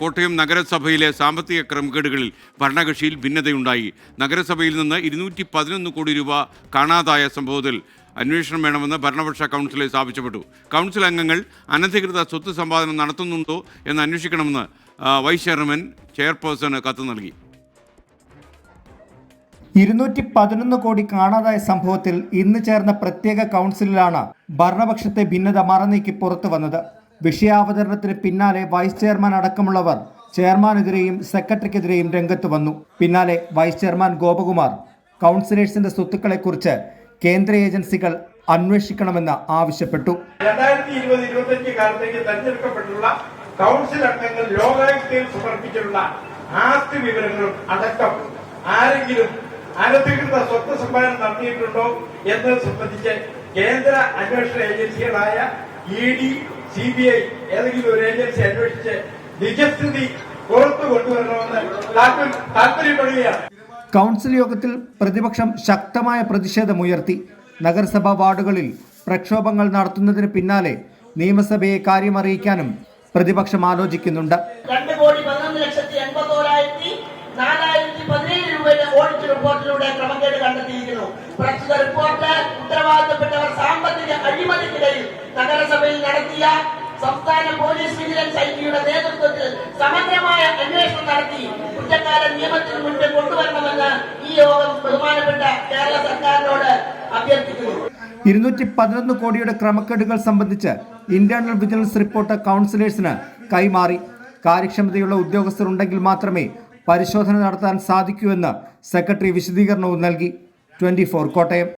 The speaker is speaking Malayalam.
കോട്ടയം നഗരസഭയിലെ സാമ്പത്തിക ക്രമക്കേടുകളിൽ ഭരണകക്ഷിയിൽ ഭിന്നതയുണ്ടായി. നഗരസഭയിൽ നിന്ന് 211 കോടി രൂപ കാണാതായ സംഭവത്തിൽ അന്വേഷണം വേണമെന്ന് ഭരണപക്ഷ കൗൺസിലേഴ്സ് ആവശ്യപ്പെട്ടു. കൗൺസിൽ അംഗങ്ങൾ അനധികൃത സ്വത്ത് സമ്പാദനം നടത്തുന്നുണ്ടോ എന്ന് അന്വേഷിക്കണമെന്ന് വൈസ് ചെയർപേഴ്സണ് കത്ത് നൽകി. 211 കോടി കാണാതായ സംഭവത്തിൽ ഇന്ന് ചേർന്ന പ്രത്യേക കൗൺസിലിലാണ് ഭരണപക്ഷത്തെ ഭിന്നത മറനീക്കി പുറത്തു വന്നത്. വിഷയാവതരണത്തിന് പിന്നാലെ വൈസ് ചെയർമാൻ അടക്കമുള്ളവർ ചെയർമാനെതിരെയും സെക്രട്ടറിക്കെതിരെയും രംഗത്ത് വന്നു. പിന്നാലെ വൈസ് ചെയർമാൻ ഗോപകുമാർ കൗൺസിലേഴ്സിന്റെ സ്വത്തുക്കളെക്കുറിച്ച് കേന്ദ്ര ഏജൻസികൾ അന്വേഷിക്കണമെന്ന് ആവശ്യപ്പെട്ടു. 2020-25 കാലത്തേക്ക് തെരഞ്ഞെടുക്കപ്പെട്ടുള്ള കൗൺസിൽ അംഗങ്ങൾ ലോകായുക്തയിൽ സമർപ്പിച്ചിട്ടുള്ള ആസ്തി വിവരങ്ങളും അടക്കം ആരെങ്കിലും അനധികൃത സ്വത്ത് സമ്പാദനം നടത്തിയിട്ടുണ്ടോ എന്നത് സംബന്ധിച്ച് കേന്ദ്ര അന്വേഷണ ഏജൻസികളായ ED, CBI ഏതെങ്കിലും ഒരു ഏജൻസി അന്വേഷിച്ച് നിജസ്ഥിതി പുറത്തു കൊണ്ടുവരണമെന്ന് താല്പര്യപ്പെടുകയാണ്. കൗൺസിൽ യോഗത്തിൽ പ്രതിപക്ഷം ശക്തമായ പ്രതിഷേധമുയർത്തി. നഗരസഭാ വാർഡുകളിൽ പ്രക്ഷോഭങ്ങൾ നടത്തുന്നതിന് പിന്നാലെ നിയമസഭയെ കാര്യമറിയിക്കാനും പ്രതിപക്ഷം ആലോചിക്കുന്നുണ്ട്. 2,11,81,417 രൂപയുടെ ഓഡിറ്റ് റിപ്പോർട്ടിലൂടെ ക്രമക്കേട് കണ്ടെത്തിയിരിക്കുന്നു. പ്രസ്തുത റിപ്പോർട്ട് ഉത്തരവാദിത്തപ്പെട്ടവർ സാമ്പത്തിക അഴിമതിക്കിടയിൽ നഗരസഭയിൽ നടത്തിയ സംസ്ഥാന പോലീസ് വിജിലൻസ് ഐടിയുടെ നേതൃത്വത്തിൽ സമഗ്രമായ അന്വേഷണം നടത്തി കുറ്റക്കാരൻ നിയമത്തിന് മുന്നിൽ കൊണ്ടുവരണമെന്ന് ഈ യോഗം ബഹുമാനപ്പെട്ട കേരള സർക്കാരിനോട് അഭ്യർത്ഥിക്കുന്നു. 211 കോടിയുടെ ക്രമക്കേടുകൾ സംബന്ധിച്ച് ഇന്റേണൽ വിജിലൻസ് റിപ്പോർട്ട് കൗൺസിലേഴ്സിന് കൈമാറി. കാര്യക്ഷമതയുള്ള ഉദ്യോഗസ്ഥർ ഉണ്ടെങ്കിൽ മാത്രമേ പരിശോധന നടത്താൻ സാധിക്കൂ എന്ന് സെക്രട്ടറി വിശദീകരണവും നൽകി. 24 കോട്ടയം.